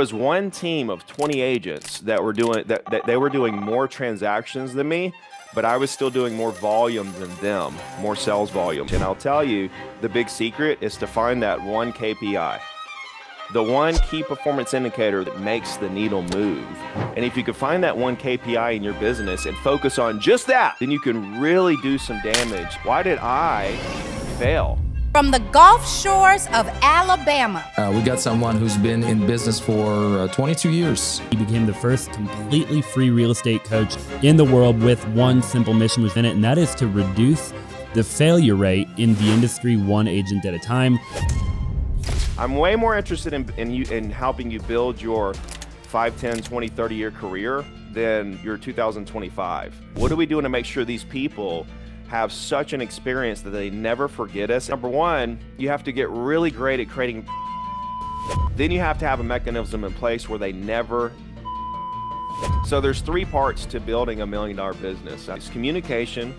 was one team of 20 agents that were doing that they were doing more transactions than me, but I was still doing more volume than them, more sales volume. And I'll tell you, the big secret is to find that one KPI, the one key performance indicator that makes the needle move. And if you can find that one KPI in your business and focus on just that, then you can really do some damage. Why did I fail? From the Gulf Shores of Alabama. We got someone who's been in business for 22 years. He became the first completely free real estate coach in the world with one simple mission within it, and that is to reduce the failure rate in the industry one agent at a time. I'm way more interested in helping you build your 5, 10, 20, 30-year career than your 2025. What are we doing to make sure these people have such an experience that they never forget us? Number one, you have to get really great at creating. Then you have to have a mechanism in place where they never. So there's 3 parts to building a $1 million business. It's communication,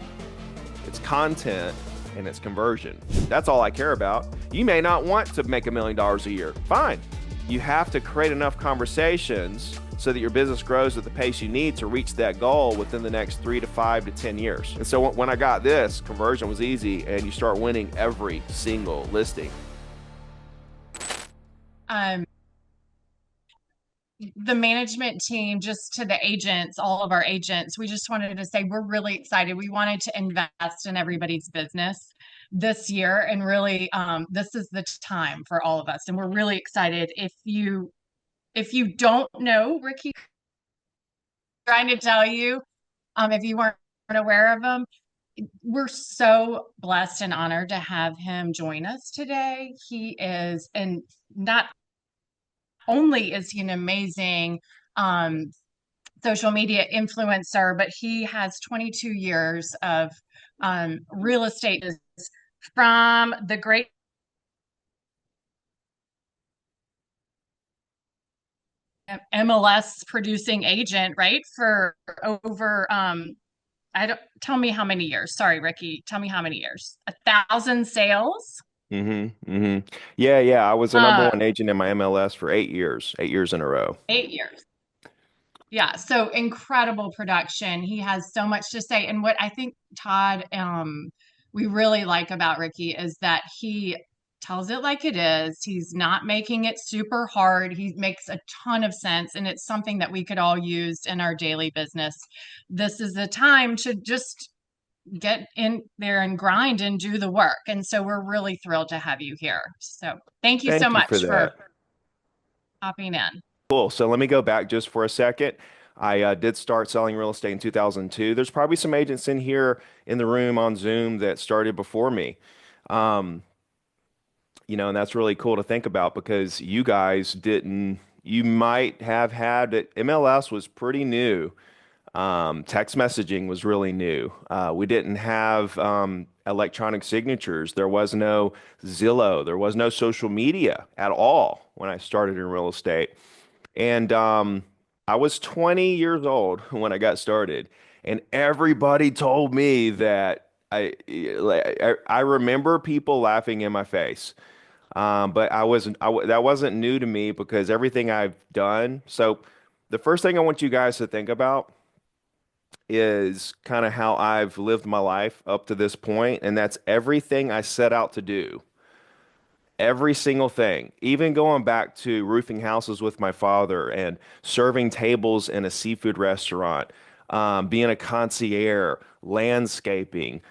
it's content, and it's conversion. That's all I care about. You may not want to make $1 million a year. Fine. You have to create enough conversations so that your business grows at the pace you need to reach that goal within the next 3 to 5 to 10 years. And so when I got this, conversion was easy, and you start winning every single listing. The management team, just to the agents, all of our agents, we just wanted to say we're really excited. We wanted to invest in everybody's business this year, and really this is the time for all of us, and we're really excited. If you don't know Ricky, trying to tell you, if you weren't aware of him, we're so blessed and honored to have him join us today. He is, and not only is he an amazing social media influencer, but he has 22 years of real estate from the great MLS producing agent, right? For over, tell me how many years. Sorry, Ricky, tell me how many years. 1,000 sales. Yeah. I was the number one agent in my MLS for 8 years in a row. 8 years. Yeah. So incredible production. He has so much to say. And what I think, Todd, we really like about Ricky is that he tells it like it is. He's not making it super hard. He makes a ton of sense, and it's something that we could all use in our daily business. This is the time to just get in there and grind and do the work. And so we're really thrilled to have you here. So thank you so much for hopping in. Cool. So let me go back just for a second. I did start selling real estate in 2002. There's probably some agents in here in the room on Zoom that started before me. And that's really cool to think about, because you guys didn't, you might have had it. MLS was pretty new. Text messaging was really new. We didn't have electronic signatures. There was no Zillow. There was no social media at all when I started in real estate. And I was 20 years old when I got started, and everybody told me that I remember people laughing in my face. But that wasn't new to me, because everything I've done. So the first thing I want you guys to think about is kind of how I've lived my life up to this point, and that's everything I set out to do. Every single thing, even going back to roofing houses with my father and serving tables in a seafood restaurant, being a concierge, landscaping,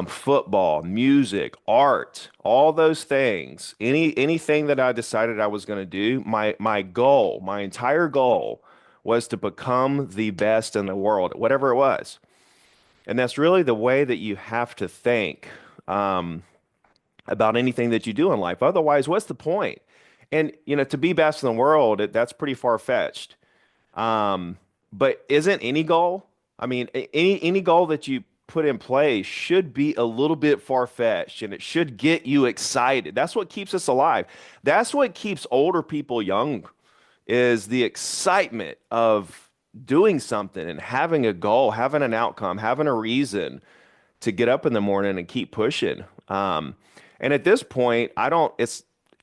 football, music, art, all those things, anything that I decided I was going to do, my goal, my entire goal was to become the best in the world, whatever it was. And that's really the way that you have to think about anything that you do in life. Otherwise, what's the point? And, to be best in the world, that's pretty far-fetched. But isn't any goal? I mean, any goal that you put in place should be a little bit far-fetched, and it should get you excited. That's what keeps us alive. That's what keeps older people young, is the excitement of doing something and having a goal, having an outcome, having a reason to get up in the morning and keep pushing. And at this point,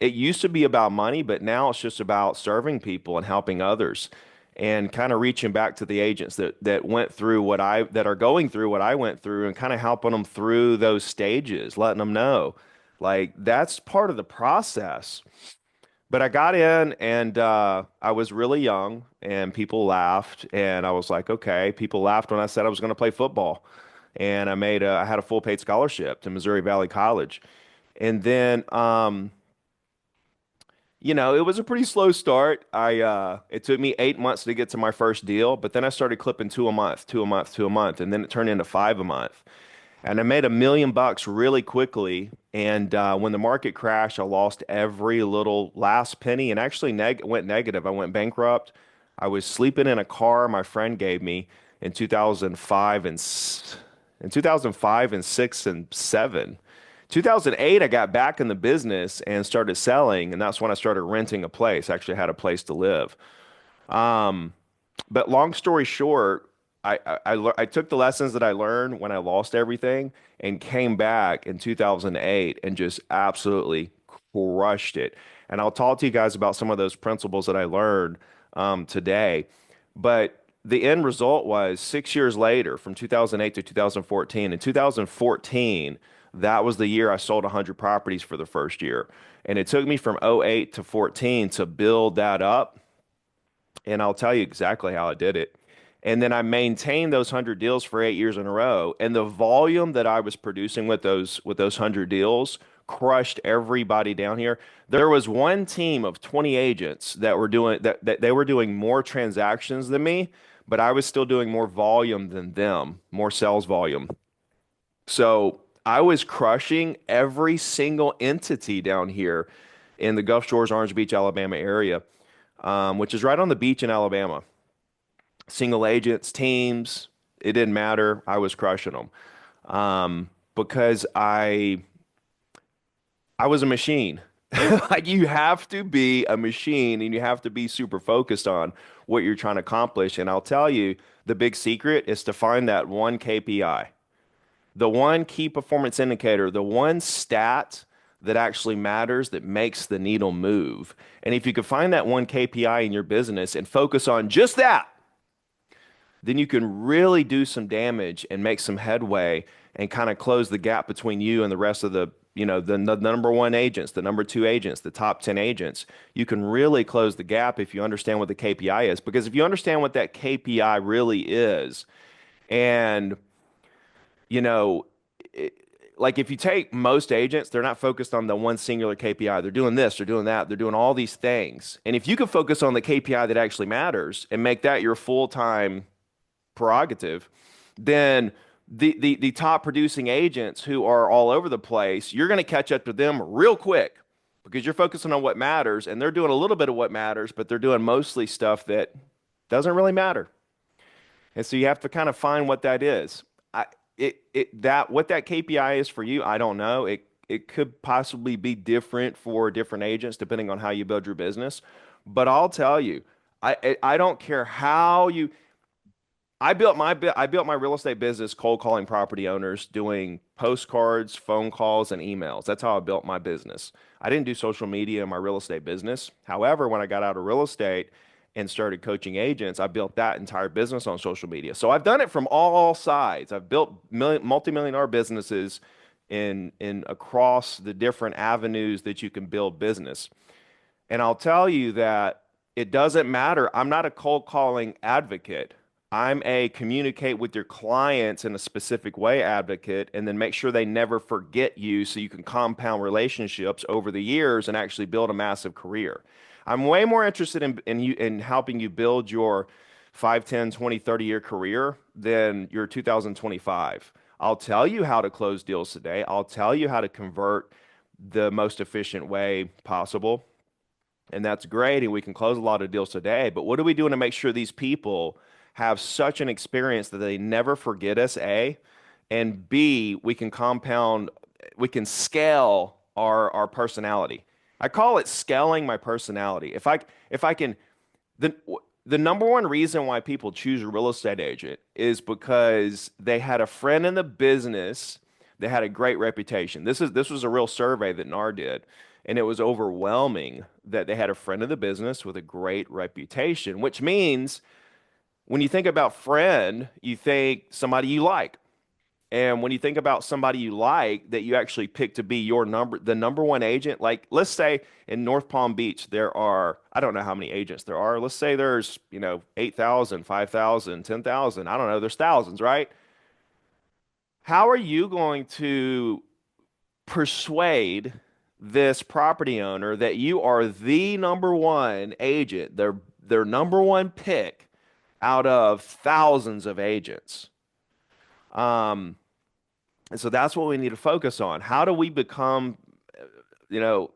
it used to be about money, but now it's just about serving people and helping others and kind of reaching back to the agents that went through that are going through what I went through and kind of helping them through those stages, letting them know like that's part of the process. But I got in and I was really young and people laughed and I was like, okay, people laughed when I said I was going to play football. And I had a full paid scholarship to Missouri Valley College. And then it was a pretty slow start. It took me 8 months to get to my first deal, but then I started clipping two a month, two a month, two a month, and then it turned into five a month. And I made $1 million really quickly. And when the market crashed, I lost every little last penny and actually went negative. I went bankrupt. I was sleeping in a car my friend gave me in 2005 in 2005 and 6 and 7. 2008, I got back in the business and started selling, and that's when I started renting a place. I actually had a place to live. Um, but long story short, I took the lessons that I learned when I lost everything and came back in 2008 and just absolutely crushed it. And I'll talk to you guys about some of those principles that I learned today. But the end result was 6 years later, from 2008 to 2014. In 2014, that was the year I sold 100 properties for the first year. And it took me from '08 to 14 to build that up, and I'll tell you exactly how I did it. And then I maintained those 100 deals for 8 years in a row. And the volume that I was producing with those 100 deals crushed everybody down here. There was one team of 20 agents that they were doing more transactions than me, but I was still doing more volume than them, more sales volume. So I was crushing every single entity down here in the Gulf Shores, Orange Beach, Alabama area, which is right on the beach in Alabama. Single agents, teams, it didn't matter. I was crushing them because I was a machine. Like you have to be a machine and you have to be super focused on what you're trying to accomplish. And I'll tell you, the big secret is to find that one KPI, the one key performance indicator, the one stat that actually matters that makes the needle move. And if you can find that one KPI in your business and focus on just that, then you can really do some damage and make some headway and kind of close the gap between you and the rest of the number one agents, the number two agents, the top 10 agents. You can really close the gap if you understand what the KPI is. Because if you understand what that KPI really is, and you know, it, like if you take most agents, they're not focused on the one singular KPI. They're doing this, they're doing that, they're doing all these things. And if you can focus on the KPI that actually matters and make that your full-time prerogative, then the top producing agents who are all over the place, you're going to catch up to them real quick because you're focusing on what matters and they're doing a little bit of what matters, but they're doing mostly stuff that doesn't really matter. And so you have to kind of find what that is. What that KPI is for you, I don't know. It could possibly be different for different agents depending on how you build your business. But I'll tell you, I don't care how you. I built my real estate business cold calling property owners, doing postcards, phone calls, and emails. That's how I built my business. I didn't do social media in my real estate business. However, when I got out of real estate and started coaching agents, I built that entire business on social media. So I've done it from all sides. I've built multi-million dollar businesses in across the different avenues that you can build business. And I'll tell you that it doesn't matter. I'm not a cold calling advocate. I'm a communicate with your clients in a specific way advocate, and then make sure they never forget you so you can compound relationships over the years and actually build a massive career. I'm way more interested in helping you build your 5, 10, 20, 30-year career than your 2025. I'll tell you how to close deals today. I'll tell you how to convert the most efficient way possible. And that's great. And we can close a lot of deals today. But what are we doing to make sure these people have such an experience that they never forget us, A, and B, we can compound, we can scale our personality. I call it scaling my personality. If I can, the the number one reason why people choose a real estate agent is because they had a friend in the business that had a great reputation. This was a real survey that NAR did. And it was overwhelming that they had a friend of the business with a great reputation, which means when you think about friend, you think somebody you like. And when you think about somebody you like that you actually pick to be the number one agent, like let's say in North Palm Beach, there are, I don't know how many agents there are. Let's say there's, 8,000, 5,000, 10,000. I don't know. There's thousands, right? How are you going to persuade this property owner that you are the number one agent, their number one pick out of thousands of agents? Um, And so that's what we need to focus on. How do we become, you know,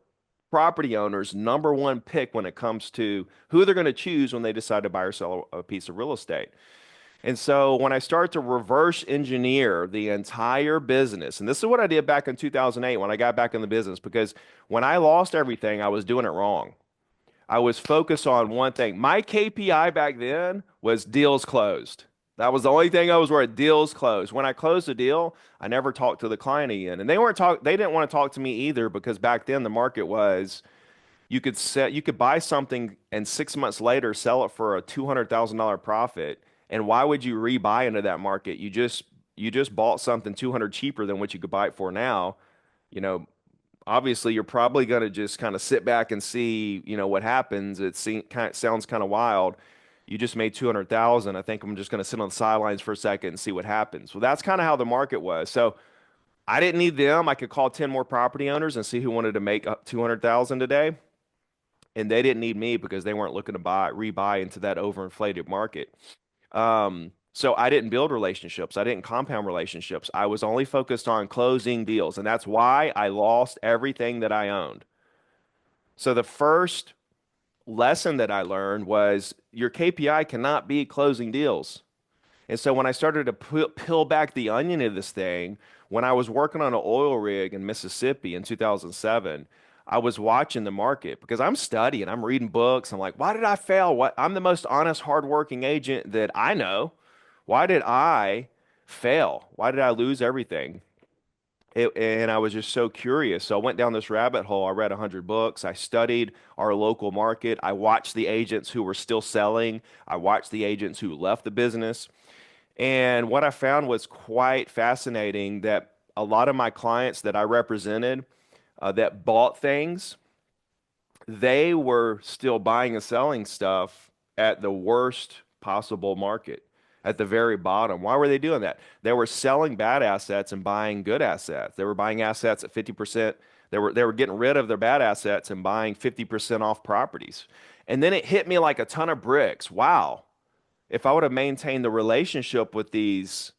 property owners' number one pick when it comes to who they're going to choose when they decide to buy or sell a piece of real estate? And so when I start to reverse engineer the entire business, and this is what I did back in 2008 when I got back in the business, because when I lost everything, I was doing it wrong. I was focused on one thing. My KPI back then was deals closed. That was the only thing I was worried. Deals closed. When I closed a deal, I never talked to the client again. And they didn't want to talk to me either because back then the market was you could buy something and 6 months later sell it for a $200,000 profit. And why would you rebuy into that market? You just bought something 200 cheaper than what you could buy it for now. You know, obviously you're probably going to just kind of sit back and see, what happens. Sounds kind of wild. You just made 200,000. I think I'm just going to sit on the sidelines for a second and see what happens. Well, that's kind of how the market was. So I didn't need them. I could call 10 more property owners and see who wanted to make up 200,000 today. And they didn't need me because they weren't looking to rebuy into that overinflated market. So I didn't build relationships. I didn't compound relationships. I was only focused on closing deals. And that's why I lost everything that I owned. So the first lesson that I learned was your KPI cannot be closing deals. And so when I started to peel back the onion of this thing, when I was working on an oil rig in Mississippi in 2007, I was watching the market because I'm studying, I'm reading books. I'm like, why did I fail? I'm the most honest, hardworking agent that I know. Why did I fail? Why did I lose everything? And I was just so curious. So I went down this rabbit hole. I read 100 books. I studied our local market. I watched the agents who were still selling. I watched the agents who left the business. And what I found was quite fascinating that a lot of my clients that I represented that bought things, they were still buying and selling stuff at the worst possible market, at the very bottom. Why were they doing that? They were selling bad assets and buying good assets. They were buying assets at 50%. They were getting rid of their bad assets and buying 50% off properties. And then it hit me like a ton of bricks. Wow. If I would have maintained the relationship with these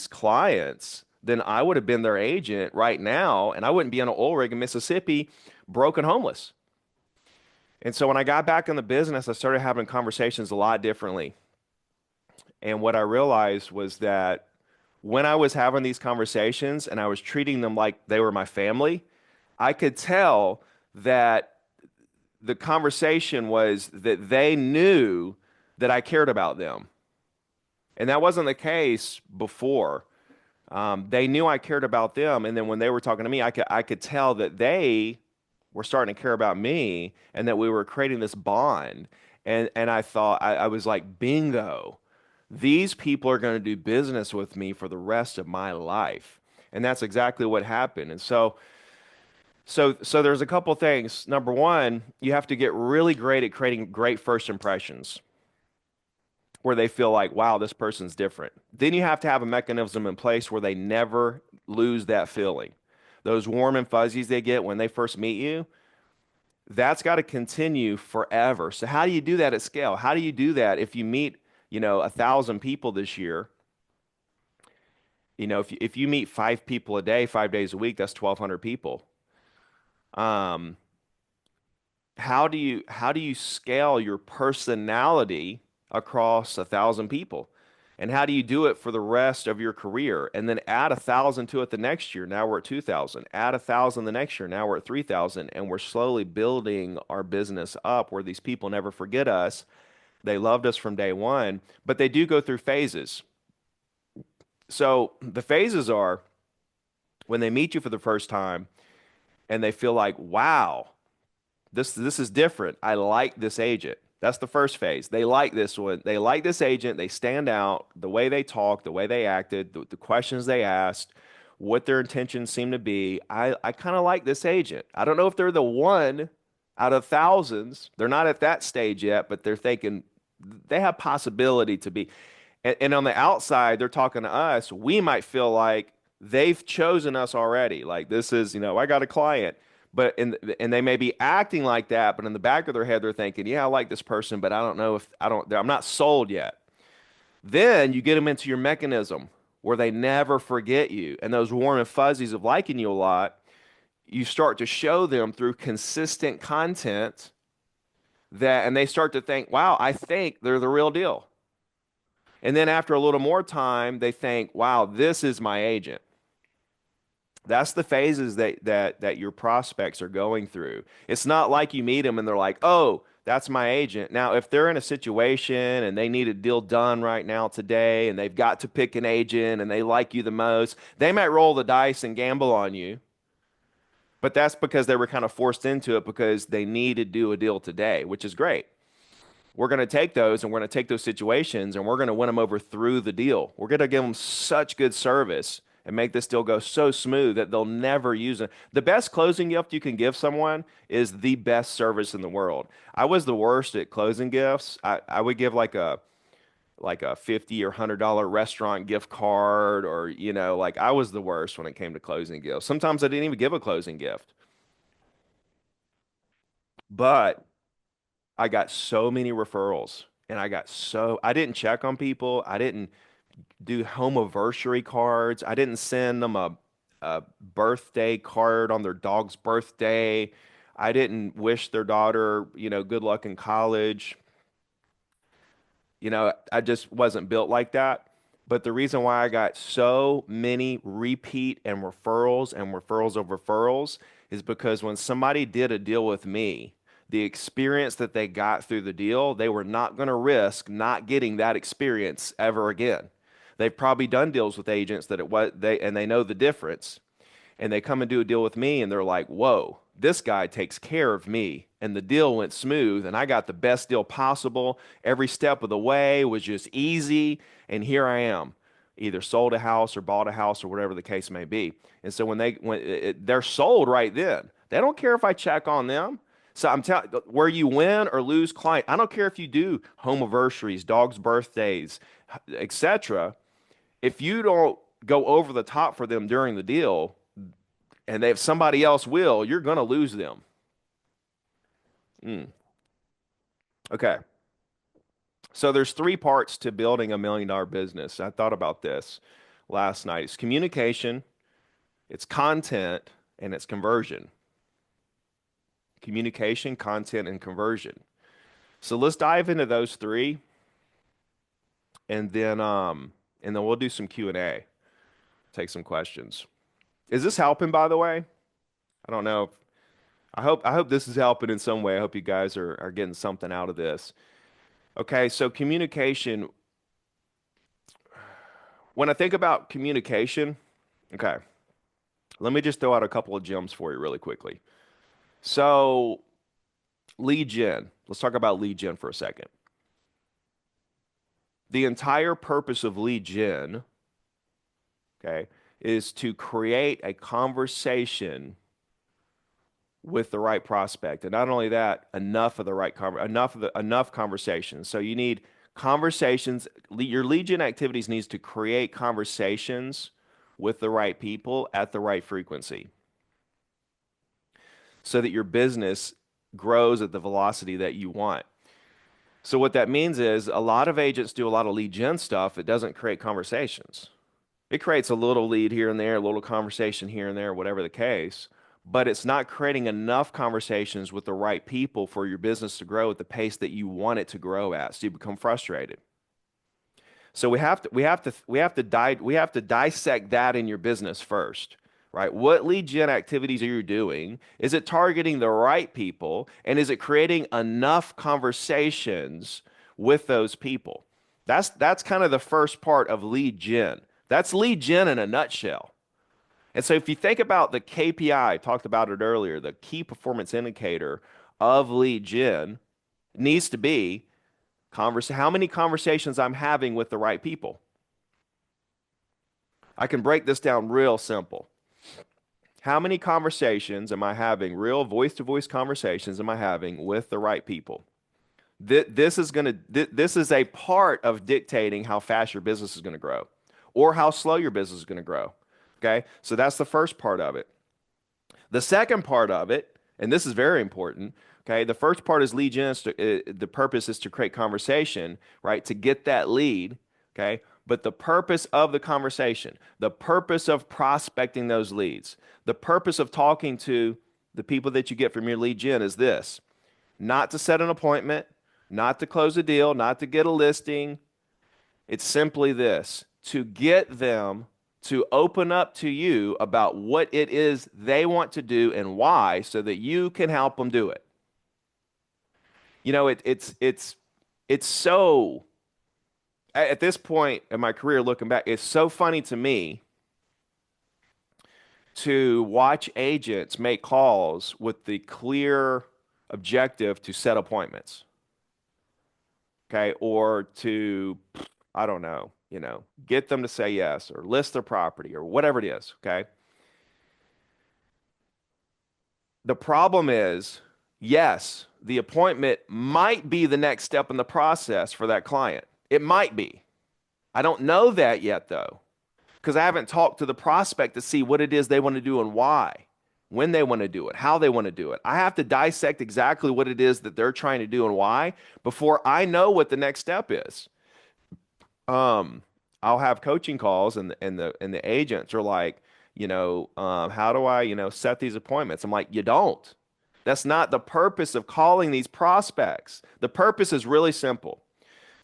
clients, then I would have been their agent right now, and I wouldn't be on an oil rig in Mississippi, broke and homeless. And so when I got back in the business, I started having conversations a lot differently. And what I realized was that when I was having these conversations and I was treating them like they were my family, I could tell that the conversation was that they knew that I cared about them. And that wasn't the case before. They knew I cared about them. And then when they were talking to me, I could tell that they were starting to care about me and that we were creating this bond. And I thought, I was like, bingo, these people are going to do business with me for the rest of my life. And that's exactly what happened. And so there's a couple things. Number one, you have to get really great at creating great first impressions where they feel like, wow, this person's different. Then you have to have a mechanism in place where they never lose that feeling. Those warm and fuzzies they get when they first meet you, that's got to continue forever. So how do you do that at scale? How do you do that if you meet, 1,000 people this year? If you meet 5 people a day, 5 days a week, that's 1,200 people. Um, how do you scale your personality across 1,000 people? And how do you do it for the rest of your career? And then add 1,000 to it the next year. Now we're at 2,000. Add 1,000 the next year. Now we're at 3,000. And we're slowly building our business up where these people never forget us. They loved us from day one, but they do go through phases. So the phases are when they meet you for the first time, and they feel like, wow, this is different. I like this agent. That's the first phase. They like this one. They like this agent. They stand out, the way they talk, the way they acted, the questions they asked, what their intentions seem to be. I kind of like this agent. I don't know if they're the one out of thousands. They're not at that stage yet, but they're thinking they have possibility to be. And on the outside, they're talking to us. We might feel like they've chosen us already. Like this is, I got a client. And they may be acting like that, but in the back of their head, they're thinking, yeah, I like this person, but I don't know if I'm not sold yet. Then you get them into your mechanism where they never forget you. And those warm and fuzzies of liking you a lot, you start to show them through consistent content and they start to think, wow, I think they're the real deal. And then after a little more time, they think, wow, this is my agent. That's the phases that your prospects are going through. It's not like you meet them and they're like, "Oh, that's my agent." Now, if they're in a situation and they need a deal done right now today and they've got to pick an agent and they like you the most, they might roll the dice and gamble on you. But that's because they were kind of forced into it because they need to do a deal today, which is great. We're going to take those and we're going to take those situations and we're going to win them over through the deal. We're going to give them such good service and make this deal go so smooth that they'll never use it. The best closing gift you can give someone is the best service in the world. I was the worst at closing gifts. I would give like a 50 or $100 restaurant gift card, or like I was the worst when it came to closing gifts. Sometimes I didn't even give a closing gift. But I got so many referrals and I didn't check on people. I didn't do home anniversary cards. I didn't send them a birthday card on their dog's birthday. I didn't wish their daughter, good luck in college. I just wasn't built like that. But the reason why I got so many repeat and referrals of referrals is because when somebody did a deal with me, the experience that they got through the deal, they were not going to risk not getting that experience ever again. They've probably done deals with agents that they know the difference, and they come and do a deal with me and they're like, whoa, this guy takes care of me. And the deal went smooth and I got the best deal possible. Every step of the way was just easy. And here I am, either sold a house or bought a house or whatever the case may be. And so they're sold right then. They don't care if I check on them. So I'm telling where you win or lose client. I don't care if you do home anniversaries, dogs' birthdays, etc. If you don't go over the top for them during the deal, and if somebody else will, you're going to lose them. Okay. So there's three parts to building $1 million business. I thought about this last night. It's communication, it's content, and it's conversion. Communication, content, and conversion. So let's dive into those three, and then we'll do some Q&A. Take some questions. Is this helping, by the way? I don't know. I hope this is helping in some way. I hope you guys are getting something out of this. Okay, so communication. When I think about communication, okay, let me just throw out a couple of gems for you really quickly. So, lead gen. Let's talk about lead gen for a second. The entire purpose of lead gen, okay, is to create a conversation with the right prospect, and not only that, enough conversations. So you need conversations. Your lead gen activities needs to create conversations with the right people at the right frequency, so that your business grows at the velocity that you want. So what that means is a lot of agents do a lot of lead gen stuff. It doesn't create conversations. It creates a little lead here and there, a little conversation here and there, whatever the case, but it's not creating enough conversations with the right people for your business to grow at the pace that you want it to grow at. So you become frustrated. So we have to dissect that in your business first, right? What lead gen activities are you doing? Is it targeting the right people? And is it creating enough conversations with those people? That's kind of the first part of lead gen. That's lead gen in a nutshell. And so if you think about the KPI, I talked about it earlier, the key performance indicator of lead gen needs to be how many conversations I'm having with the right people. I can break this down real simple. How many conversations am I having, real voice-to-voice conversations am I having with the right people? This is a part of dictating how fast your business is going to grow or how slow your business is going to grow. Okay? So that's the first part of it. The second part of it, and this is very important, okay? The first part is lead gen. The purpose is to create conversation, right? To get that lead, okay? But the purpose of the conversation, the purpose of prospecting those leads, the purpose of talking to the people that you get from your lead gen is this: not to set an appointment, not to close a deal, not to get a listing. It's simply this: to get them to open up to you about what it is they want to do and why, so that you can help them do it. You know, it's so, at this point in my career, looking back, it's so funny to me to watch agents make calls with the clear objective to set appointments, okay, or to, I don't know, get them to say yes or list their property or whatever it is, okay? The problem is, yes, the appointment might be the next step in the process for that client. It might be. I don't know that yet, though, because I haven't talked to the prospect to see what it is they want to do and why, when they want to do it, how they want to do it. I have to dissect exactly what it is that they're trying to do and why before I know what the next step is. I'll have coaching calls, and the agents are like, how do I, set these appointments? I'm like, you don't. That's not the purpose of calling these prospects. The purpose is really simple: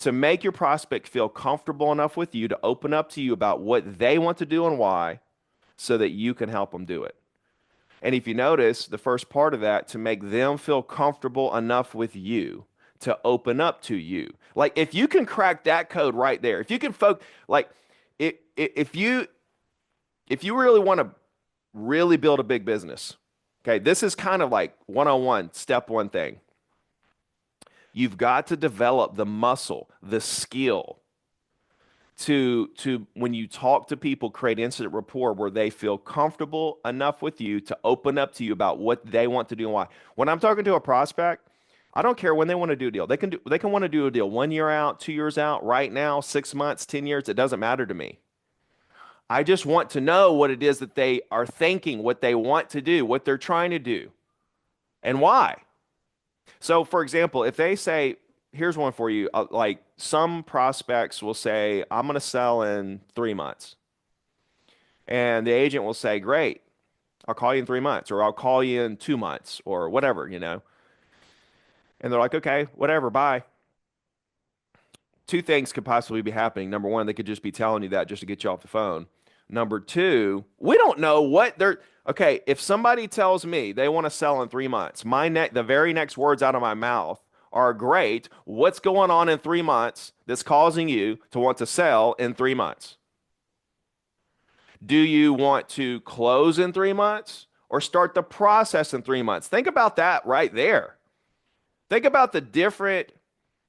to make your prospect feel comfortable enough with you to open up to you about what they want to do and why, so that you can help them do it. And if you notice, the first part of that, to make them feel comfortable enough with you to open up to you. Like, if you can crack that code right there, if you can like, if you really want to really build a big business, okay, this is kind of like 101, step one thing. You've got to develop the muscle, the skill to when you talk to people, create instant rapport where they feel comfortable enough with you to open up to you about what they want to do and why. When I'm talking to a prospect, I don't care when they want to do a deal. They can want to do a deal 1 year out, 2 years out, right now, 6 months, 10 years. It doesn't matter to me. I just want to know what it is that they are thinking, what they want to do, what they're trying to do, and why. So, for example, if they say, here's one for you, like some prospects will say, I'm going to sell in 3 months. And the agent will say, great, I'll call you in 3 months, or I'll call you in 2 months, or whatever, And they're like, okay, whatever, bye. Two things could possibly be happening. Number one, they could just be telling you that just to get you off the phone. Number two, we don't know what they're. Okay, if somebody tells me they want to sell in 3 months, the very next words out of my mouth are, great. What's going on in 3 months that's causing you to want to sell in 3 months? Do you want to close in 3 months or start the process in 3 months? Think about that right there. Think about the different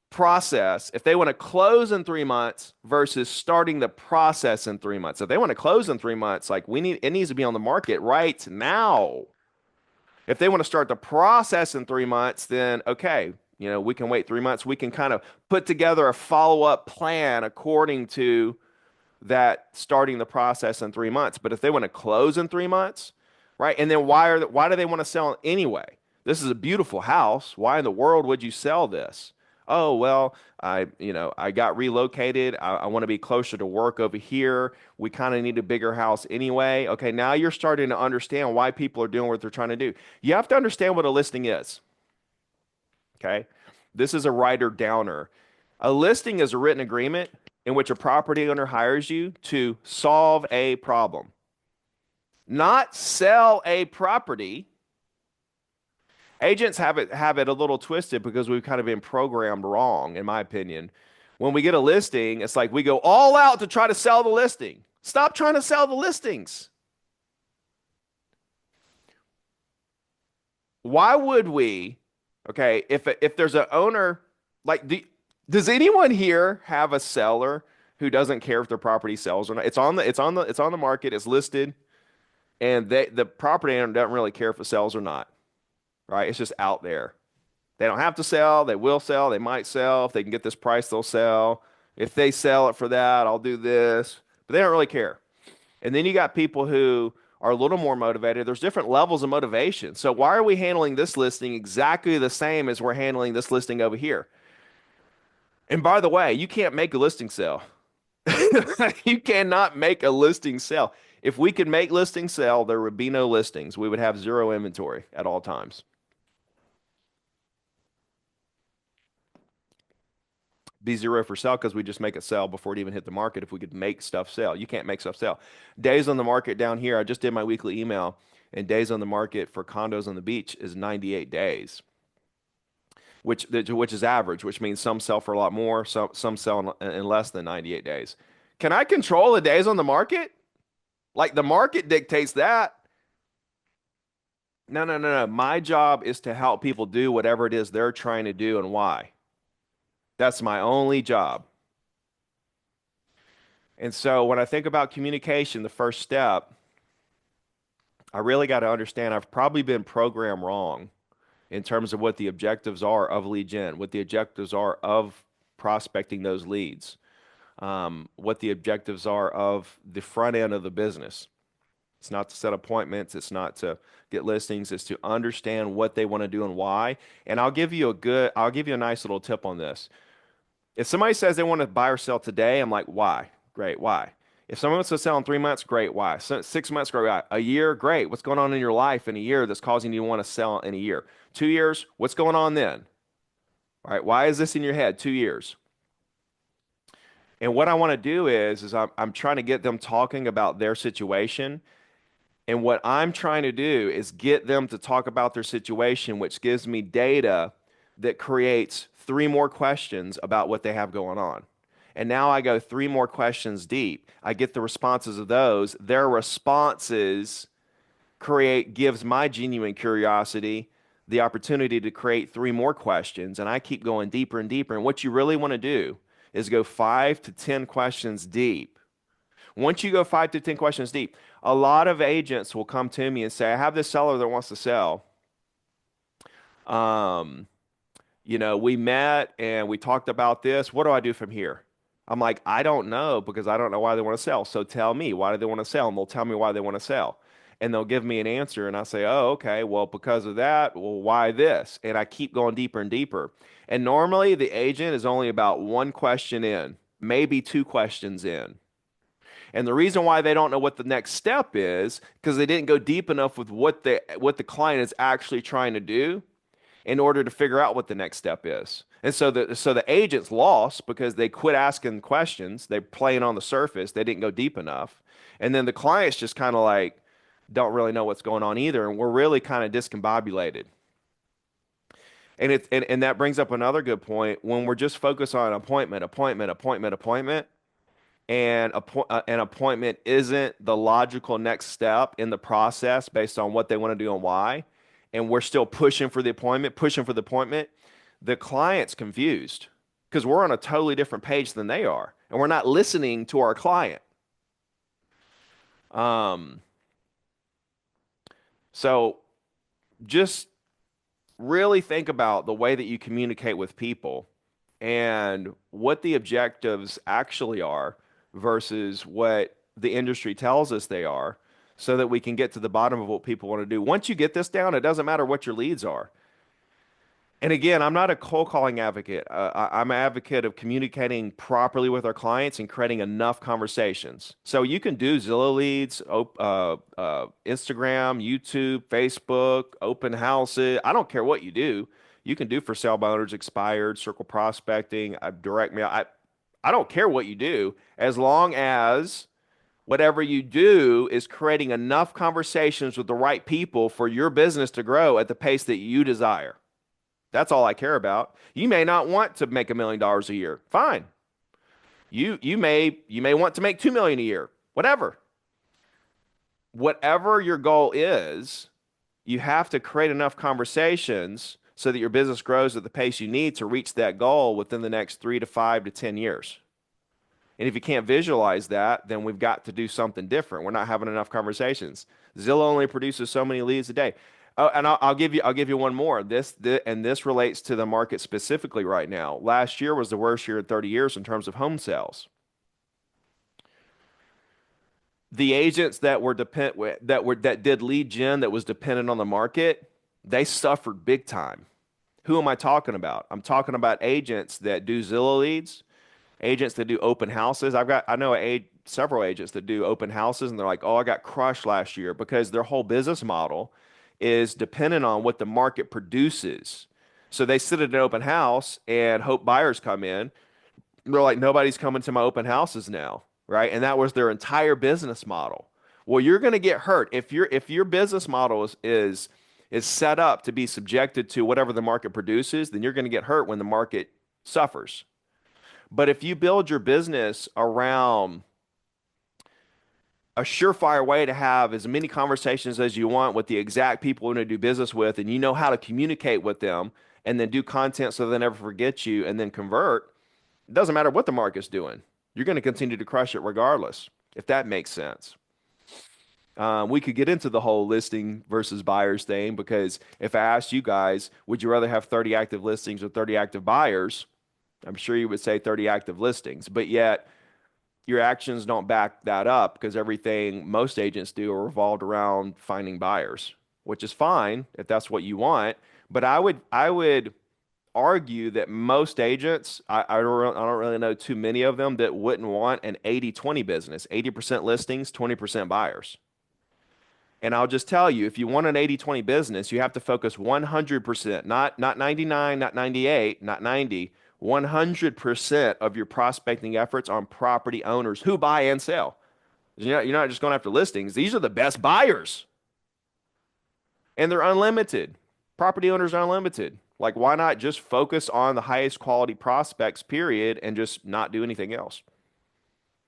process if they want to close in 3 months versus starting the process in 3 months. If they want to close in 3 months, like, it needs to be on the market right now. If they want to start the process in 3 months, then okay, we can wait 3 months. We can kind of put together a follow-up plan according to that, starting the process in 3 months. But if they want to close in 3 months, right? And then why do they want to sell anyway? This is a beautiful house. Why in the world would you sell this? Oh, well, I got relocated. I want to be closer to work over here. We kind of need a bigger house anyway. Okay, now you're starting to understand why people are doing what they're trying to do. You have to understand what a listing is. Okay, this is a writer downer. A listing is a written agreement in which a property owner hires you to solve a problem, not sell a property. Agents have it a little twisted because we've kind of been programmed wrong, in my opinion. When we get a listing, it's like we go all out to try to sell the listing. Stop trying to sell the listings. why would we? Okay, if there's an owner, like, does anyone here have a seller who doesn't care if their property sells or not? It's on the market, it's listed, and the property owner doesn't really care if it sells or not, right? It's just out there. They don't have to sell, they will sell, they might sell. If they can get this price, they'll sell. If they sell it for that, I'll do this. But they don't really care. And then you got people who are a little more motivated. There's different levels of motivation. So why are we handling this listing exactly the same as we're handling this listing over here? And by the way, you can't make a listing sell. You cannot make a listing sell. If we could make listings sell, there would be no listings. We would have zero inventory at all times. Be zero for sale because we just make it sell before it even hit the market if we could make stuff sell. You can't make stuff sell. Days on the market down here, I just did my weekly email, and days on the market for condos on the beach is 98 days, which is average, which means some sell for a lot more, some sell in less than 98 days. Can I control the days on the market? Like the market dictates that. No, no, no, no. My job is to help people do whatever it is they're trying to do and why. That's my only job. And so when I think about communication, the first step, I really got to understand I've probably been programmed wrong in terms of what the objectives are of lead gen, what the objectives are of prospecting those leads, what the objectives are of the front end of the business. It's not to set appointments, it's not to get listings, it's to understand what they want to do and why. And I'll give you a nice little tip on this. If somebody says they want to buy or sell today, I'm like, why? Great, why? If someone wants to sell in 3 months, great, why? 6 months, great, why? A year, great. What's going on in your life in a year that's causing you to want to sell in a year? 2 years, what's going on then? All right, why is this in your head? 2 years. And what I want to do is I'm trying to get them talking about their situation. And what I'm trying to do is get them to talk about their situation, which gives me data that creates three more questions about what they have going on. And now I go three more questions deep. I get the responses of those. Their responses gives my genuine curiosity the opportunity to create three more questions. And I keep going deeper and deeper. And what you really want to do is go 5 to 10 questions deep. Once you go 5 to 10 questions deep, a lot of agents will come to me and say, I have this seller that wants to sell. We met and we talked about this. What do I do from here? I'm like, I don't know because I don't know why they want to sell. So tell me, why do they want to sell? And they'll tell me why they want to sell. And they'll give me an answer. And I say, oh, okay, well, because of that, well, why this? And I keep going deeper and deeper. And normally the agent is only about one question in, maybe two questions in. And the reason why they don't know what the next step is because they didn't go deep enough with what the client is actually trying to do in order to figure out what the next step is. And so the agent's lost because they quit asking questions. They're playing on the surface. They didn't go deep enough. And then the client's just kind of like don't really know what's going on either. And we're really kind of discombobulated. And that brings up another good point. When we're just focused on appointment, and an appointment isn't the logical next step in the process based on what they want to do and why, and we're still pushing for the appointment, the client's confused because we're on a totally different page than they are, and we're not listening to our client. So just really think about the way that you communicate with people and what the objectives actually are versus what the industry tells us they are so that we can get to the bottom of what people want to do. Once you get this down, it doesn't matter what your leads are. And again, I'm not a cold calling advocate. I'm an advocate of communicating properly with our clients and creating enough conversations. So you can do Zillow leads, Instagram, YouTube, Facebook, open houses. I don't care what you do. You can do for sale by owners expired, circle prospecting, direct mail. I don't care what you do as long as whatever you do is creating enough conversations with the right people for your business to grow at the pace that you desire. That's all I care about. You may not want to make $1 million a year. Fine. You may want to make $2 million a year. Whatever. Whatever your goal is, you have to create enough conversations so that your business grows at the pace you need to reach that goal within the next 3 to 5 to 10 years. And if you can't visualize that, then we've got to do something different. We're not having enough conversations. Zillow only produces so many leads a day. Oh, and I'll give you one more. This relates to the market specifically right now. Last year was the worst year in 30 years in terms of home sales. The agents that were that did lead gen that was dependent on the market, they suffered big time. Who am I talking about? I'm talking about agents that do Zillow leads, agents that do open houses. I know several agents that do open houses, and they're like, "Oh, I got crushed last year," because their whole business model is dependent on what the market produces. So they sit at an open house and hope buyers come in. They're like, "Nobody's coming to my open houses now," right? And that was their entire business model. Well, you're going to get hurt if your business model is set up to be subjected to whatever the market produces, then you're going to get hurt when the market suffers. But if you build your business around a surefire way to have as many conversations as you want with the exact people you want to do business with, and you know how to communicate with them, and then do content so they never forget you, and then convert, it doesn't matter what the market's doing. You're going to continue to crush it regardless, if that makes sense. We could get into the whole listing versus buyers thing, because if I asked you guys, would you rather have 30 active listings or 30 active buyers? I'm sure you would say 30 active listings, but yet your actions don't back that up, because everything most agents do are revolved around finding buyers, which is fine if that's what you want. But I would argue that most agents, I don't really know too many of them that wouldn't want an 80-20 business, 80% listings, 20% buyers. And I'll just tell you, if you want an 80-20 business, you have to focus 100%, not 99, not 98, not 90, 100% of your prospecting efforts on property owners who buy and sell. You're not just going after listings. These are the best buyers. And they're unlimited. Property owners are unlimited. Like, why not just focus on the highest quality prospects, period, and just not do anything else?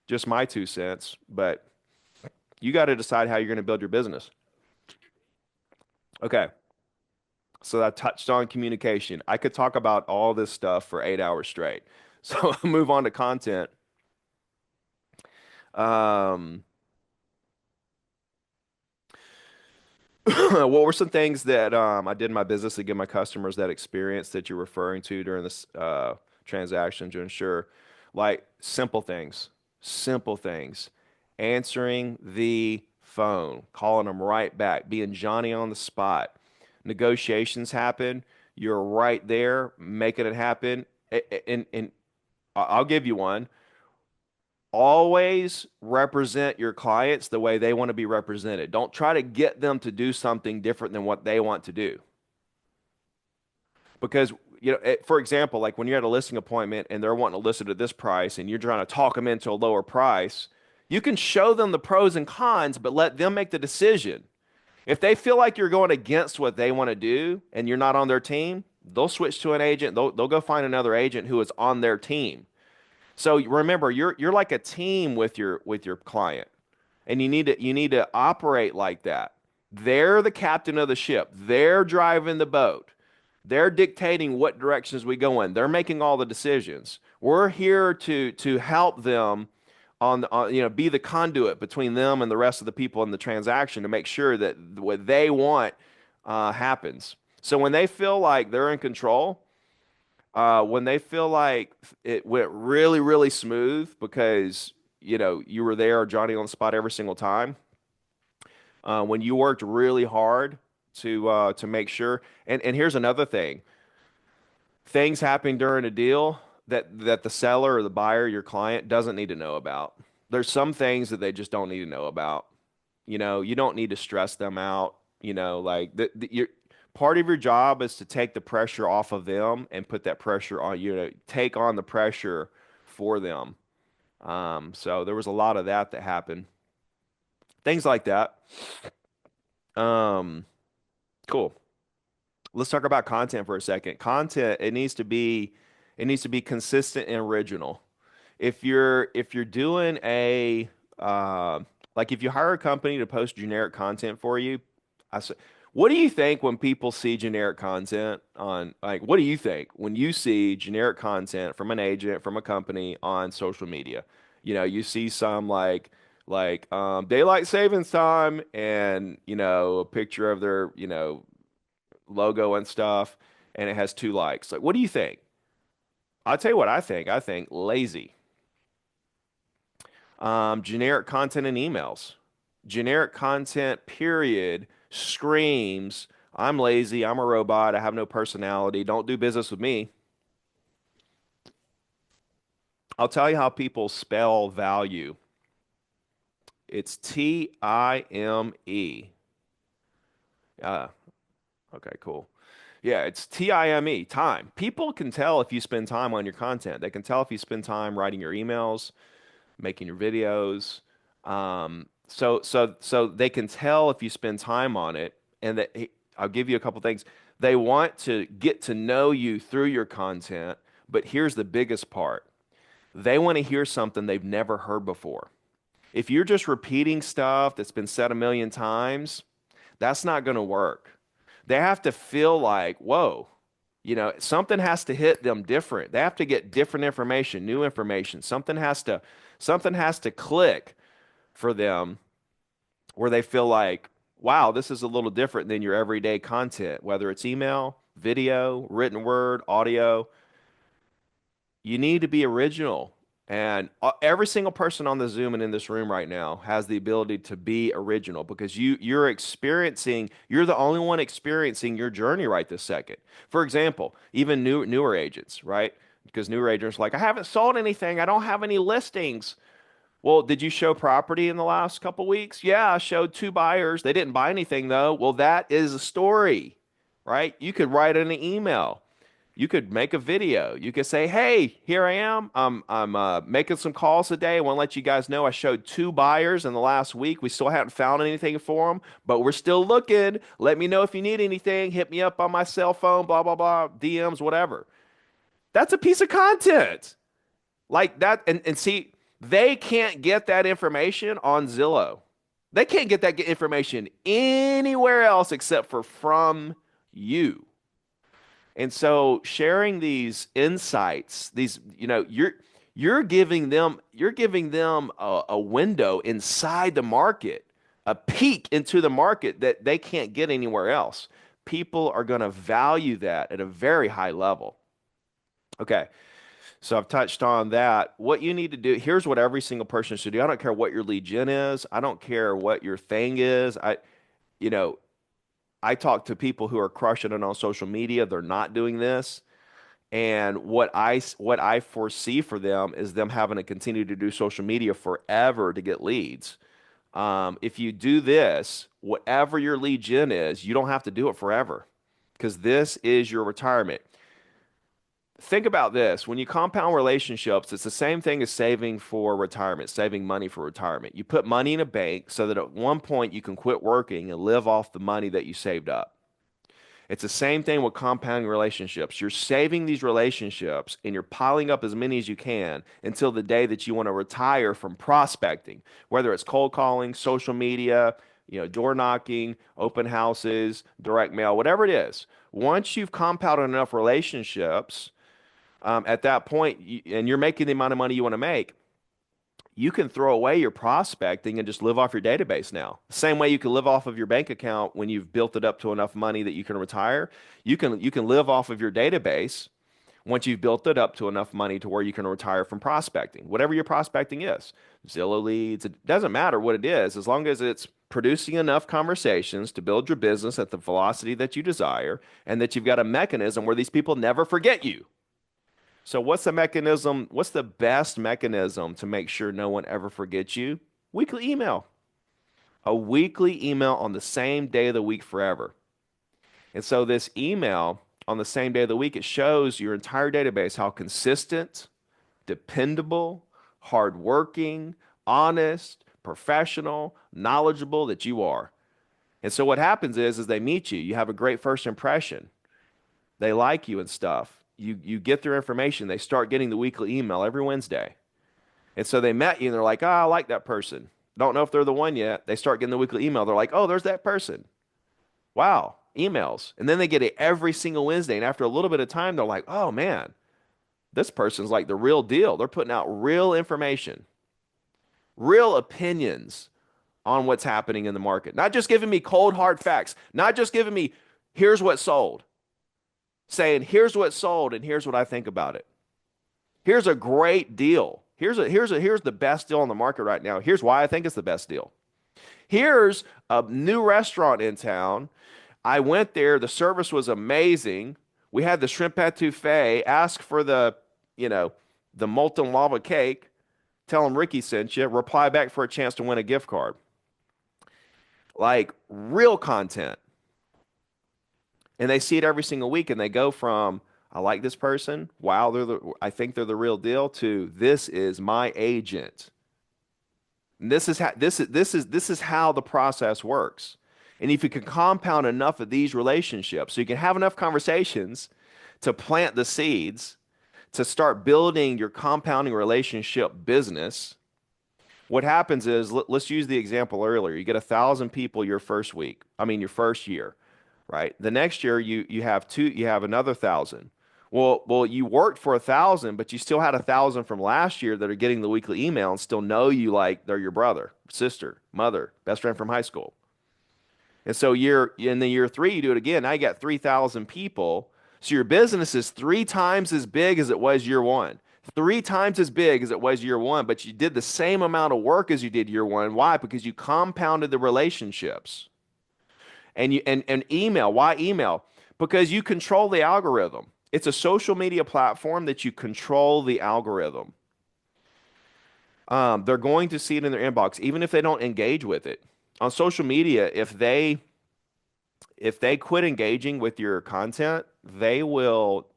Just my 2 cents. But you got to decide how you're going to build your business. Okay. So I touched on communication. I could talk about all this stuff for 8 hours straight. So I'll move on to content. Um, what were some things that I did in my business to give my customers that experience that you're referring to during this transaction to ensure, like, simple things, answering the phone, calling them right back, being Johnny on the spot. Negotiations happen, you're right there making it happen. And I'll give you one. Always represent your clients the way they want to be represented. Don't try to get them to do something different than what they want to do. Because, for example, like when you're at a listing appointment and they're wanting to list it at this price and you're trying to talk them into a lower price, you can show them the pros and cons, but let them make the decision. If they feel like you're going against what they want to do and you're not on their team, they'll switch to an agent. They'll go find another agent who is on their team. So remember, you're like a team with your client, and you need to operate like that. They're the captain of the ship. They're driving the boat. They're dictating what directions we go in. They're making all the decisions. We're here to help them be the conduit between them and the rest of the people in the transaction to make sure that what they want happens. So when they feel like they're in control, when they feel like it went really, really smooth because you were there, Johnny on the spot every single time, when you worked really hard to make sure. And here's another thing: things happen during a deal that the seller or the buyer, your client, doesn't need to know about. There's some things that they just don't need to know about. You don't need to stress them out. Like part of your job is to take the pressure off of them and put that pressure on you to take on the pressure for them. So there was a lot of that happened. Things like that. Cool. Let's talk about content for a second. Content, it needs to be consistent and original. If you're doing like if you hire a company to post generic content for you, I say, What do you think when people see generic content on, like, what do you think when you see generic content from an agent, from a company on social media? You know, you see some daylight savings time and, a picture of their, logo and stuff, and it has 2 likes. Like, what do you think? I'll tell you what I think. I think lazy. Generic content in emails. Generic content, period, screams, I'm lazy, I'm a robot, I have no personality, don't do business with me. I'll tell you how people spell value. It's Time. Uh, okay, cool. Yeah, it's Time, time. People can tell if you spend time on your content. They can tell if you spend time writing your emails, making your videos. So they can tell if you spend time on it. And that I'll give you a couple things. They want to get to know you through your content, but here's the biggest part. They want to hear something they've never heard before. If you're just repeating stuff that's been said a million times, that's not going to work. They have to feel like, whoa, something has to hit them different. They have to get different information, new information. Something has to click for them where they feel like, wow, this is a little different than your everyday content, whether it's email, video, written word, audio. You need to be original. And every single person on the Zoom and in this room right now has the ability to be original because you're the only one experiencing your journey right this second. For example, even newer agents, right? Because newer agents are like, I haven't sold anything, I don't have any listings. Well, did you show property in the last couple weeks? Yeah, I showed 2 buyers. They didn't buy anything though. Well, that is a story, right? You could write in an email. You could make a video. You could say, "Hey, here I am. I'm making some calls today. I want to let you guys know I showed 2 buyers in the last week. We still haven't found anything for them, but we're still looking. Let me know if you need anything. Hit me up on my cell phone. Blah blah blah. DMs, whatever." That's a piece of content like that. And see, they can't get that information on Zillow. They can't get that information anywhere else except for from you. And so sharing these insights, you're giving them a window inside the market, a peek into the market that they can't get anywhere else. People are going to value that at a very high level. Okay. So I've touched on that. What you need to do, here's what every single person should do. I don't care what your lead gen is. I don't care what your thing is. You know, I talk to people who are crushing it on social media. They're not doing this. And what I foresee for them is them having to continue to do social media forever to get leads. If you do this, whatever your lead gen is, you don't have to do it forever because this is your retirement. Think about this. When you compound relationships, it's the same thing as saving for retirement, saving money for retirement. You put money in a bank so that at one point you can quit working and live off the money that you saved up. It's the same thing with compounding relationships. You're saving these relationships and you're piling up as many as you can until the day that you want to retire from prospecting, whether it's cold calling, social media, door knocking, open houses, direct mail, whatever it is. Once you've compounded enough relationships, at that point, and you're making the amount of money you want to make, you can throw away your prospecting and just live off your database now. Same way you can live off of your bank account when you've built it up to enough money that you can retire. You can live off of your database once you've built it up to enough money to where you can retire from prospecting. Whatever your prospecting is, Zillow leads, it doesn't matter what it is, as long as it's producing enough conversations to build your business at the velocity that you desire, and that you've got a mechanism where these people never forget you. So what's the mechanism? What's the best mechanism to make sure no one ever forgets you? Weekly email. A weekly email on the same day of the week forever. And so this email on the same day of the week, it shows your entire database how consistent, dependable, hardworking, honest, professional, knowledgeable that you are. And so what happens is they meet you. You have a great first impression. They like you and stuff. You get their information. They start getting the weekly email every Wednesday. And so they met you and they're like, oh, I like that person. Don't know if they're the one yet. They start getting the weekly email. They're like, oh, there's that person. Wow, emails. And then they get it every single Wednesday. And after a little bit of time, they're like, oh man, this person's like the real deal. They're putting out real information, real opinions on what's happening in the market. Not just giving me cold, hard facts, not just giving me, here's what sold, saying, here's what sold and here's what I think about it. Here's a great deal. Here's the best deal on the market right now. Here's why I think it's the best deal. Here's a new restaurant in town. I went there. The service was amazing. We had the shrimp etouffee. Ask for the molten lava cake. Tell them Ricky sent you. Reply back for a chance to win a gift card. Like real content. And they see it every single week and they go from, I like this person. Wow, I think they're the real deal to this is my agent. And this is how the process works. And if you can compound enough of these relationships, so you can have enough conversations to plant the seeds, to start building your compounding relationship business, what happens is, let's use the example earlier. You get 1,000 people your first week. I mean, your first year, right? The next year you have another 1,000. Well, you worked for 1,000, but you still had 1,000 from last year that are getting the weekly email and still know you like they're your brother, sister, mother, best friend from high school. And so in the year three, you do it again. Now you got 3,000 people. So your business is 3 times as big as it was year one. 3 times as big as it was year one, but you did the same amount of work as you did year one. Why? Because you compounded the relationships. And email. Why email? Because you control the algorithm. It's a social media platform that you control the algorithm. They're going to see it in their inbox, even if they don't engage with it. On social media, if they quit engaging with your content, they will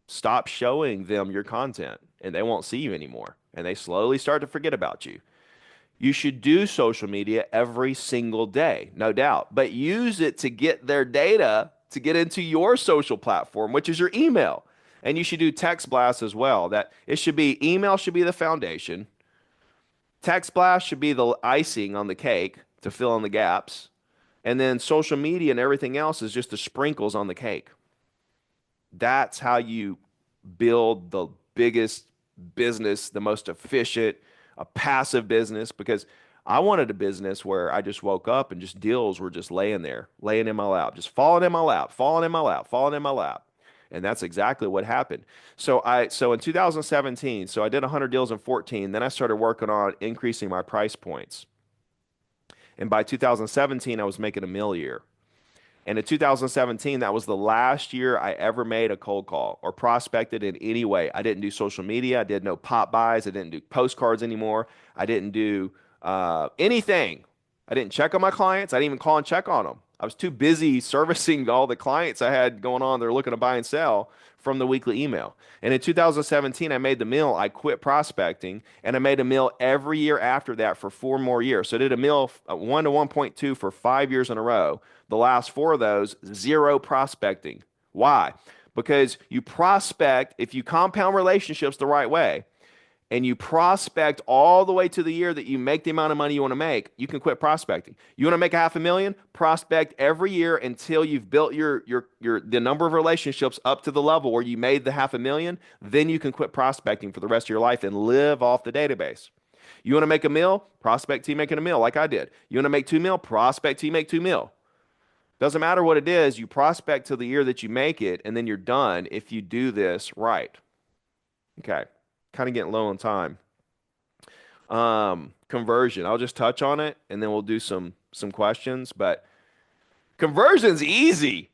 stop showing them your content and they won't see you anymore. And they slowly start to forget about you. You should do social media every single day, no doubt, but use it to get their data to get into your social platform, which is your email. And you should do text blasts as well. That it should be email should be the foundation. Text blast should be the icing on the cake to fill in the gaps. And then social media and everything else is just the sprinkles on the cake. That's how you build the biggest business, the most efficient, a passive business. Because I wanted a business where I just woke up and just deals were just laying there, laying in my lap, just falling in my lap, falling in my lap, falling in my lap. And that's exactly what happened. So in 2017, so I did 100 deals in 14. Then I started working on increasing my price points. And by 2017, I was making $1 million a year. And in 2017, that was the last year I ever made a cold call or prospected in any way. I didn't do social media. I did no pop buys. I didn't do postcards anymore. I didn't do anything. I didn't check on my clients. I didn't even call and check on them. I was too busy servicing all the clients I had going on. They're looking to buy and sell from the weekly email. And in 2017, I made the mill. I quit prospecting, and I made a mill every year after that for 4 more years. So I did a mill 1 to 1.2 for 5 years in a row. The last 4 of those, zero prospecting. Why? Because you prospect, if you compound relationships the right way, and you prospect all the way to the year that you make the amount of money you want to make, you can quit prospecting. You want to make $500,000? Prospect every year until you've built the number of relationships up to the level where you made the $500,000. Then you can quit prospecting for the rest of your life and live off the database. You want to make $1 million? Prospect till you making $1 million, like I did. You want to make $2 million? Prospect till you make $2 million. Doesn't matter what it is, you prospect till the year that you make it, and then you're done if you do this right. Okay. Kind of getting low on time. Conversion. I'll just touch on it and then we'll do some questions. But conversion's easy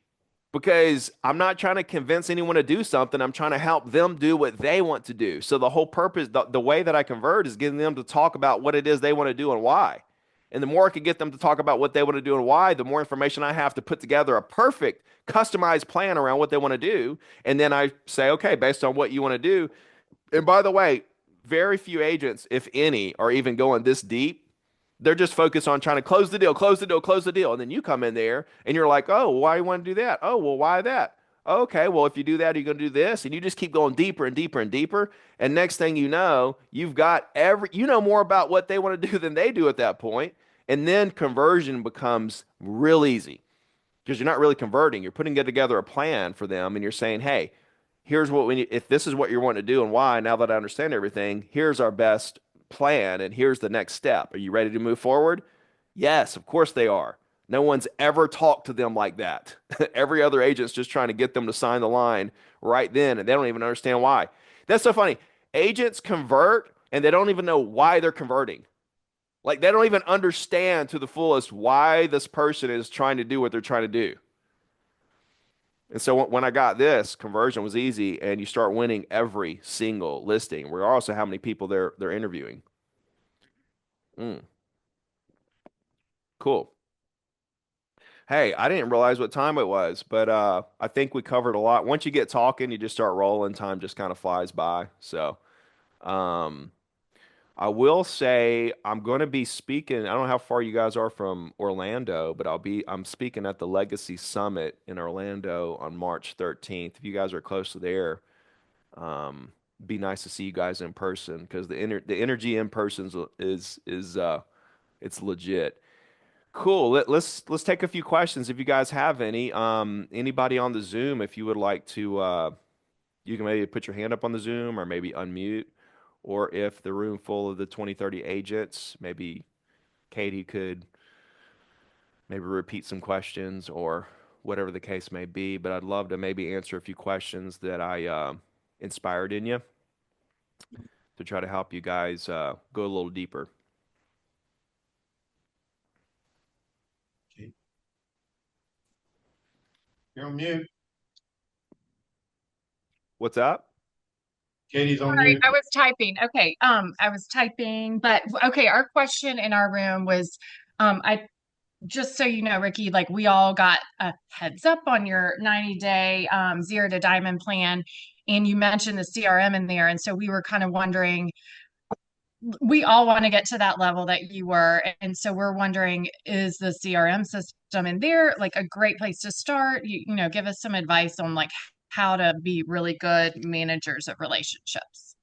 because I'm not trying to convince anyone to do something. I'm trying to help them do what they want to do. So the whole purpose, the way that I convert is getting them to talk about what it is they want to do and why. And the more I can get them to talk about what they want to do and why, the more information I have to put together a perfect customized plan around what they want to do. And then I say, okay, based on what you want to do. And by the way, very few agents, if any, are even going this deep. They're just focused on trying to close the deal, close the deal, close the deal. And then you come in there and you're like, oh, well, why do you want to do that? Oh, well, why that? Okay, well, if you do that, you're going to do this. And you just keep going deeper and deeper and deeper. And next thing you know, you've got you know more about what they want to do than they do at that point. And then conversion becomes real easy. because you're not really converting. You're putting together a plan for them, and you're saying, "Hey, here's what we need. If this is what you're wanting to do and why, now that I understand everything, here's our best plan, and here's the next step. Are you ready to move forward?" Yes, of course they are. No one's ever talked to them like that. Every other agent's just trying to get them to sign the line right then, and they don't even understand why. That's so funny. Agents convert, and they don't even know why they're converting. Like they don't even understand to the fullest why this person is trying to do what they're trying to do. And so when I got this, conversion was easy, and you start winning every single listing, regardless of how many people they're interviewing. Mm, cool. Hey, I didn't realize what time it was, but I think we covered a lot. Once you get talking, you just start rolling. Time just kind of flies by. So um, I will say I'm going to be speaking. I don't know how far you guys are from Orlando, but I'm speaking at the Legacy Summit in Orlando on March 13th. If you guys are close to there, be nice to see you guys in person because the energy in person is it's legit. Cool. Let's take a few questions if you guys have any. Anybody on the Zoom, if you would like to, you can maybe put your hand up on the Zoom or maybe unmute. Or if the room full of the 2030 agents, maybe Katie could maybe repeat some questions or whatever the case may be. But I'd love to maybe answer a few questions that I inspired in you to try to help you guys go a little deeper. Okay. You're on mute. What's up? Katie's on Sorry, mute. I was typing. Okay, I was typing, but okay, our question in our room was, I just so you know, Ricky, like we all got a heads up on your 90-day zero to diamond plan, and you mentioned the CRM in there, and so we were kind of wondering, we all want to get to that level that you were, and so we're wondering, is the CRM system in there like a great place to start? You know, give us some advice on like how to be really good managers of relationships.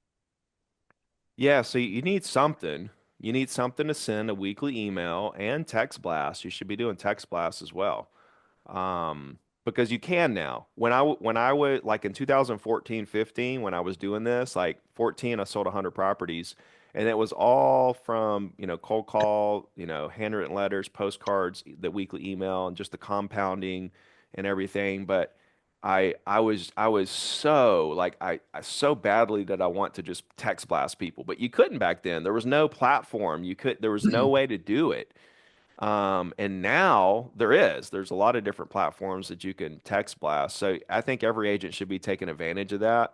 Yeah, so you need something. You need something to send a weekly email and text blast. You should be doing text blasts as well. Because you can now. When I would like in 2014, 15, when I was doing this, like 14, I sold 100 properties, and it was all from, cold call, handwritten letters, postcards, the weekly email, and just the compounding and everything. But I was so like I so badly that I want to just text blast people, but you couldn't back then. There was no platform. There was no way to do it. And now there is. There's a lot of different platforms that you can text blast. So I think every agent should be taking advantage of that.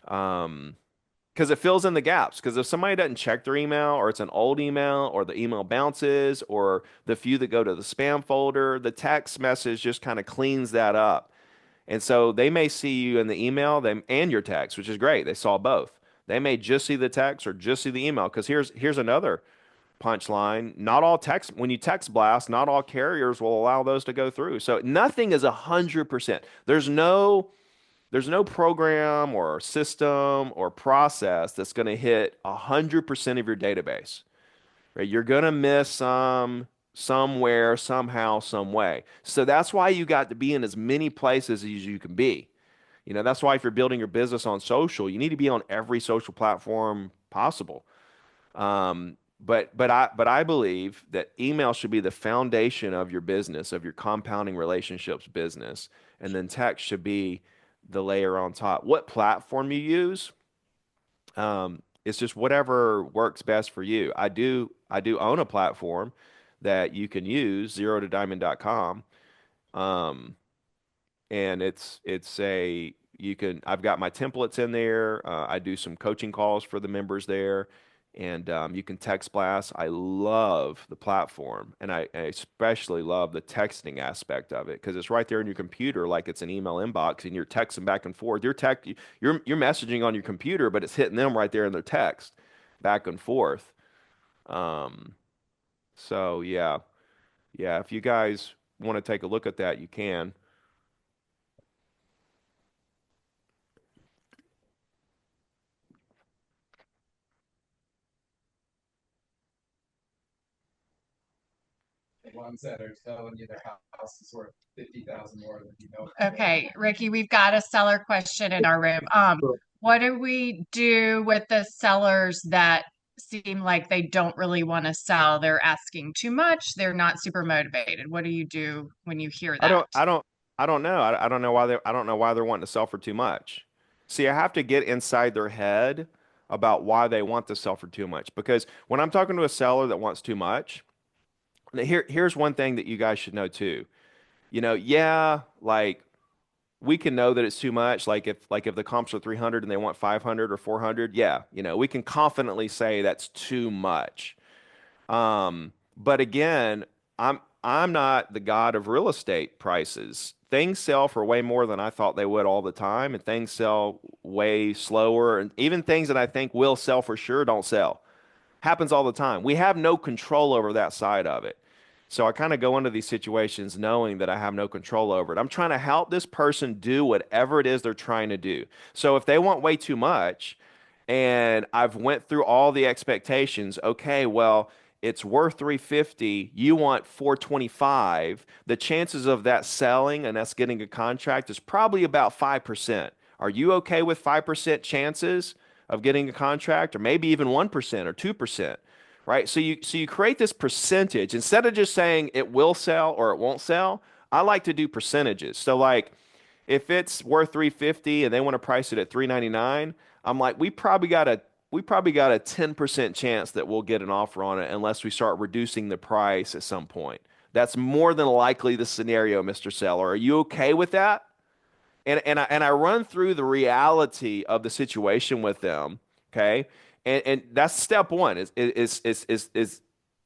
Because it fills in the gaps. Because if somebody doesn't check their email, or it's an old email, or the email bounces, or the few that go to the spam folder, the text message just kind of cleans that up. And so they may see you in the email them and your text, which is great. They saw both. They may just see the text or just see the email. Because here's another punchline. Not all text, when you text blast, not all carriers will allow those to go through. So nothing is 100%. There's no program or system or process that's going to hit 100% of your database. Right? You're going to miss some somewhere, somehow, some way. So that's why you got to be in as many places as you can be. That's why if you're building your business on social, you need to be on every social platform possible. But I believe that email should be the foundation of your business, of your compounding relationships business, and then text should be the layer on top. What platform you use, it's just whatever works best for you. I do own a platform that you can use, zerotodiamond.com. Um, and it's a you can I've got my templates in there. I do some coaching calls for the members there, and you can text blast. I love the platform, and I especially love the texting aspect of it because it's right there in your computer, like it's an email inbox, and you're texting back and forth. You're messaging on your computer, but it's hitting them right there in their text, back and forth. Um, so yeah. If you guys want to take a look at that, you can. one seller telling you their house is worth 50,000 more than you know. Okay, Ricky, we've got a seller question in our room. What do we do with the sellers that seem like they don't really want to sell? They're asking too much. They're not super motivated. What do you do when you hear I that? don't, I don't, I don't know. I don't know why I don't know why they're wanting to sell for too much. See, I have to get inside their head about why they want to sell for too much. Because when I'm talking to a seller that wants too much, here's one thing that you guys should know too. Yeah, like we can know that it's too much. Like if the comps are 300 and they want 500 or 400, yeah, we can confidently say that's too much. But again, I'm not the god of real estate prices. Things sell for way more than I thought they would all the time, and things sell way slower, and even things that I think will sell for sure don't sell. Happens all the time. We have no control over that side of it. So I kind of go into these situations knowing that I have no control over it. I'm trying to help this person do whatever it is they're trying to do. So if they want way too much and I've went through all the expectations, okay, well, it's worth 350, you want 425, the chances of that selling and us getting a contract is probably about 5%. Are you okay with 5% chances of getting a contract, or maybe even 1% or 2%? Right? So you create this percentage instead of just saying it will sell or it won't sell. I like to do percentages. So like if it's worth 350 and they want to price it at 399, I'm like we probably got a 10% chance that we'll get an offer on it unless we start reducing the price at some point. That's more than likely the scenario, Mr. Seller. Are you okay with that? And I run through the reality of the situation with them, okay? And that's step one is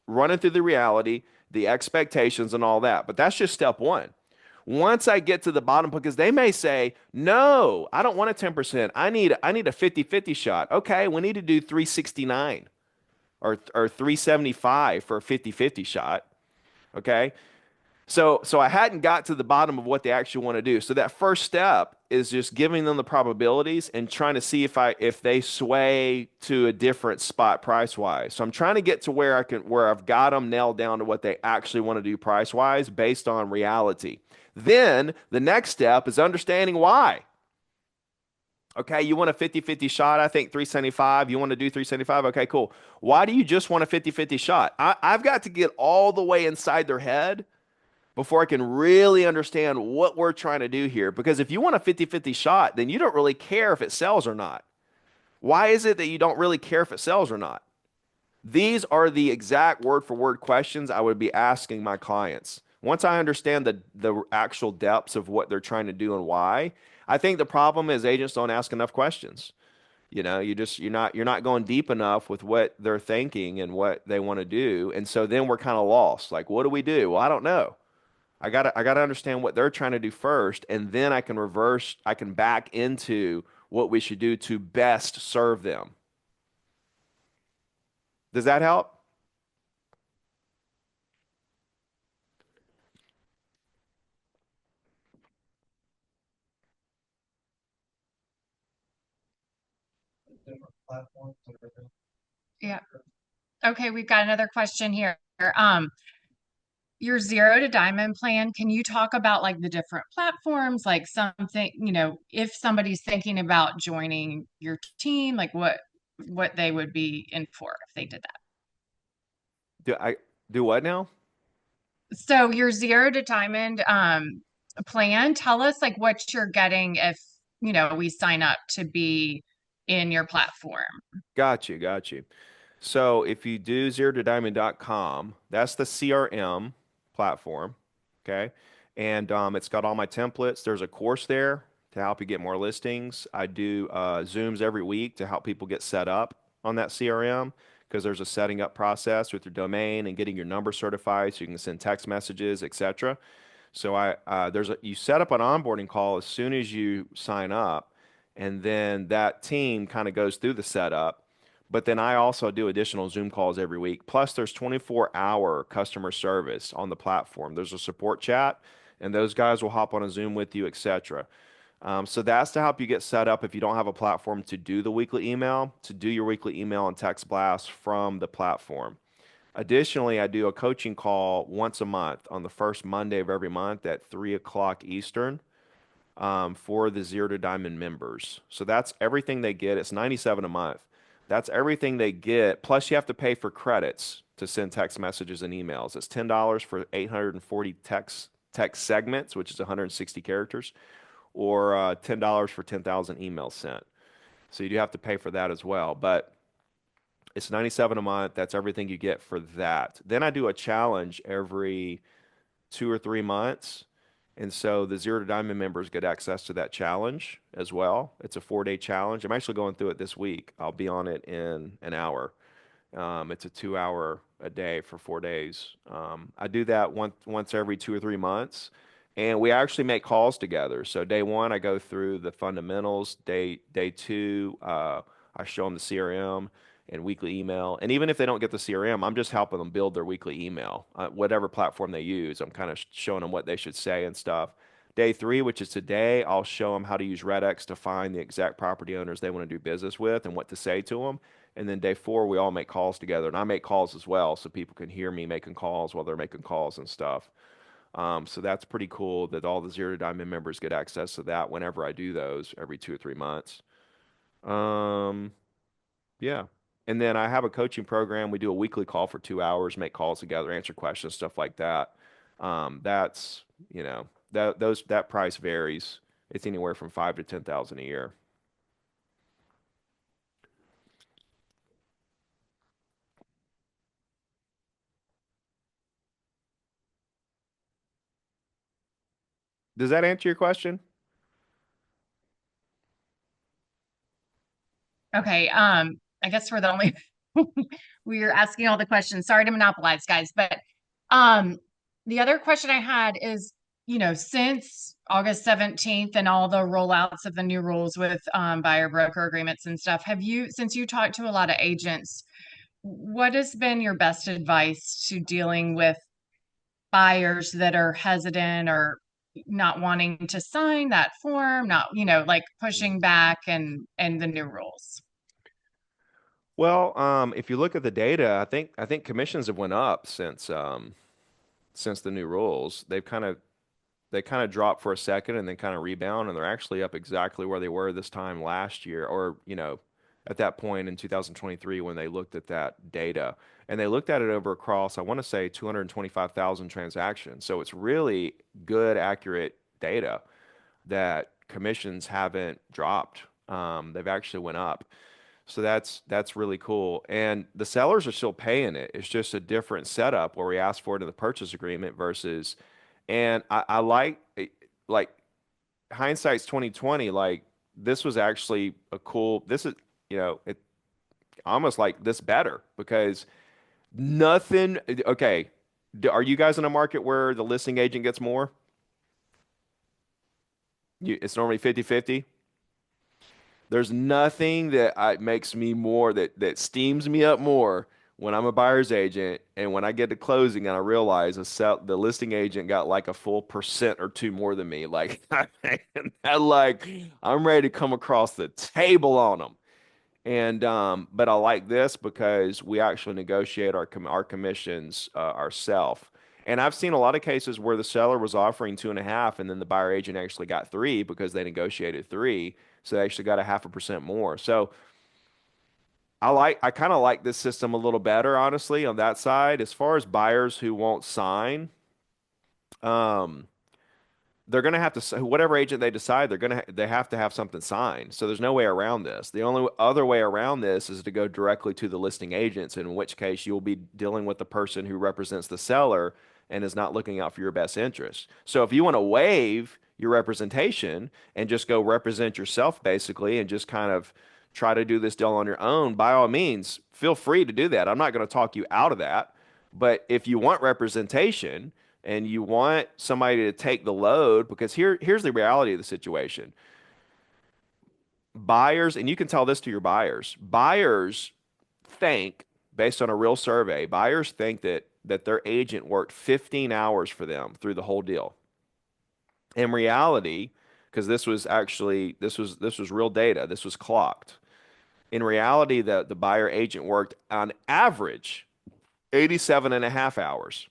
running through the reality, the expectations, and all that. But that's just step one. Once I get to the bottom, because they may say, no, I don't want a 10%. I need a 50-50 shot. Okay, we need to do 369 or 375 for a 50-50 shot. Okay. So I hadn't got to the bottom of what they actually want to do. So that first step is just giving them the probabilities and trying to see if they sway to a different spot price wise. So I'm trying to get to where I've got them nailed down to what they actually want to do price wise based on reality. Then the next step is understanding why. Okay, you want a 50-50 shot, I think 375. You want to do 375? Okay, cool. Why do you just want a 50-50 shot? I've got to get all the way inside their head before I can really understand what we're trying to do here. Because if you want a 50-50 shot, then you don't really care if it sells or not. Why is it that you don't really care if it sells or not? These are the exact word for word questions I would be asking my clients. Once I understand the actual depths of what they're trying to do and why, I think the problem is agents don't ask enough questions. You're not going deep enough with what they're thinking and what they want to do. And so then we're kind of lost. Like, what do we do? Well, I don't know. I gotta understand what they're trying to do first, and then I can back into what we should do to best serve them. Does that help? Different platforms. Yeah. Okay, we've got another question here. Um, your zero to diamond plan, can you talk about like the different platforms, like something, if somebody's thinking about joining your team, like what they would be in for if they did that? Do I do what now? So your zero to diamond plan, tell us like what you're getting if, we sign up to be in your platform. Got you, got you. So if you do zero to diamond.com, that's the CRM platform. Okay. And it's got all my templates. There's a course there to help you get more listings. I do Zooms every week to help people get set up on that CRM because there's a setting up process with your domain and getting your number certified so you can send text messages, etc. So you set up an onboarding call as soon as you sign up, and then that team kind of goes through the setup. But then I also do additional Zoom calls every week. Plus, there's 24-hour customer service on the platform. There's a support chat, and those guys will hop on a Zoom with you, etc. So that's to help you get set up if you don't have a platform to do the weekly email, to do your weekly email and text blast from the platform. Additionally, I do a coaching call once a month on the first Monday of every month at 3 o'clock Eastern, for the Zero to Diamond members. So that's everything they get. It's 97 a month. That's everything they get. Plus, you have to pay for credits to send text messages and emails. It's $10 for 840 text segments, which is 160 characters, or $10 for 10,000 emails sent. So you do have to pay for that as well. But it's 97 a month. That's everything you get for that. Then I do a challenge every 2 or 3 months. And so the Zero to Diamond members get access to that challenge as well. It's a 4-day challenge. I'm actually going through it this week. I'll be on it in an hour. It's a 2 hour a day for 4 days. I do that once every 2 or 3 months, and we actually make calls together. So day one, I go through the fundamentals. Day two, I show them the CRM and weekly email. And even if they don't get the CRM, I'm just helping them build their weekly email, whatever platform they use. I'm kind of showing them what they should say and stuff. Day three, which is today, I'll show them how to use Redx to find the exact property owners they want to do business with and what to say to them. And then day four, we all make calls together, and I make calls as well, so people can hear me making calls while they're making calls and stuff. So that's pretty cool that all the Zero to Diamond members get access to that whenever I do those every 2 or 3 months. Um, yeah. And then I have a coaching program. We do a weekly call for 2 hours, make calls together, answer questions, stuff like that. That's, that price varies. It's anywhere from 5 to 10,000 a year. Does that answer your question? Okay. I guess we're the only we are asking all the questions. Sorry to monopolize, guys, but um, the other question I had is, since August 17th and all the rollouts of the new rules with buyer broker agreements and stuff, since you talked to a lot of agents, what has been your best advice to dealing with buyers that are hesitant or not wanting to sign that form, not, like pushing back and the new rules? Well, if you look at the data, I think commissions have went up since the new rules. They kind of dropped for a second and then kind of rebound, and they're actually up exactly where they were this time last year, or at that point in 2023 when they looked at that data, and they looked at it over across, I want to say 225,000 transactions. So it's really good, accurate data that commissions haven't dropped. They've actually went up. So that's really cool. And the sellers are still paying it. It's just a different setup where we ask for it in the purchase agreement versus, and I like hindsight's 2020. Like this was actually a cool. This is it almost like this better because nothing. Okay, are you guys in a market where the listing agent gets more? It's normally 50-50. There's nothing that makes me more that steams me up more when I'm a buyer's agent and when I get to closing and I realize the listing agent got like a full percent or two more than me. Like, I'm ready to come across the table on them. And but I like this because we actually negotiate our commissions ourselves. And I've seen a lot of cases where the seller was offering 2.5, and then the buyer agent actually got 3 because they negotiated 3, so they actually got a 0.5% more. So I kind of like this system a little better, honestly, on that side. As far as buyers who won't sign, um, they're going to have to whatever agent they decide they have to have something signed. So there's no way around this. The only other way around this is to go directly to the listing agents, in which case you'll be dealing with the person who represents the seller and is not looking out for your best interest. So if you want to waive your representation and just go represent yourself basically and just kind of try to do this deal on your own, by all means, feel free to do that. I'm not going to talk you out of that. But if you want representation, and you want somebody to take the load, because here's the reality of the situation. Buyers, and you can tell this to your buyers think, based on a real survey, buyers think that their agent worked 15 hours for them through the whole deal. In reality, because this was real data, this was clocked. In reality, the buyer agent worked on average 87 and a half hours.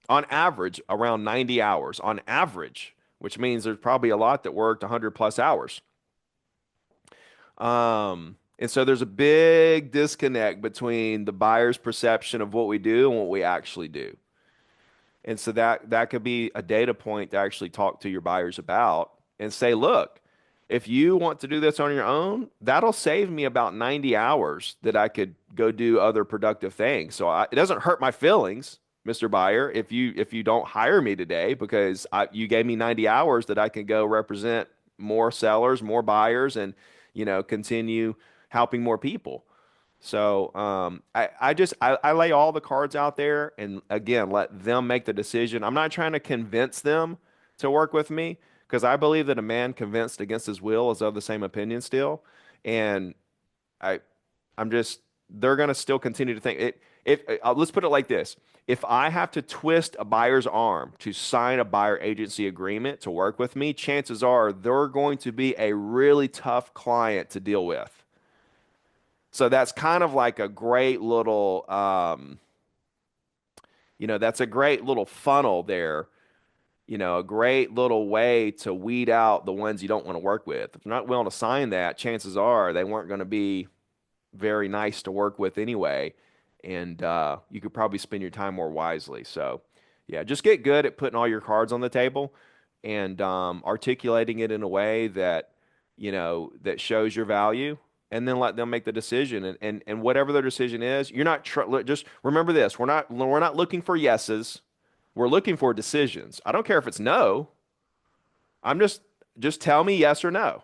On average, around 90 hours on average, which means there's probably a lot that worked 100 plus hours. And so there's a big disconnect between the buyer's perception of what we do and what we actually do. And so that could be a data point to actually talk to your buyers about and say, look, if you want to do this on your own, that'll save me about 90 hours that I could go do other productive things. So it doesn't hurt my feelings, Mr. Buyer, if you don't hire me today because you gave me 90 hours that I can go represent more sellers, more buyers, and continue helping more people. So I lay all the cards out there and again let them make the decision. I'm not trying to convince them to work with me because I believe that a man convinced against his will is of the same opinion still. And I I'm just they're gonna still continue to think it if let's put it like this. If I have to twist a buyer's arm to sign a buyer agency agreement to work with me, chances are they're going to be a really tough client to deal with. So that's kind of like a great little, that's a great little funnel there, a great little way to weed out the ones you don't want to work with. If you're not willing to sign that, chances are they weren't going to be very nice to work with anyway. And you could probably spend your time more wisely. So, yeah, just get good at putting all your cards on the table and articulating it in a way that, that shows your value and then let them make the decision and whatever their decision is you're not just remember this we're not looking for yeses, we're looking for decisions. I don't care if it's no. I'm just tell me yes or no.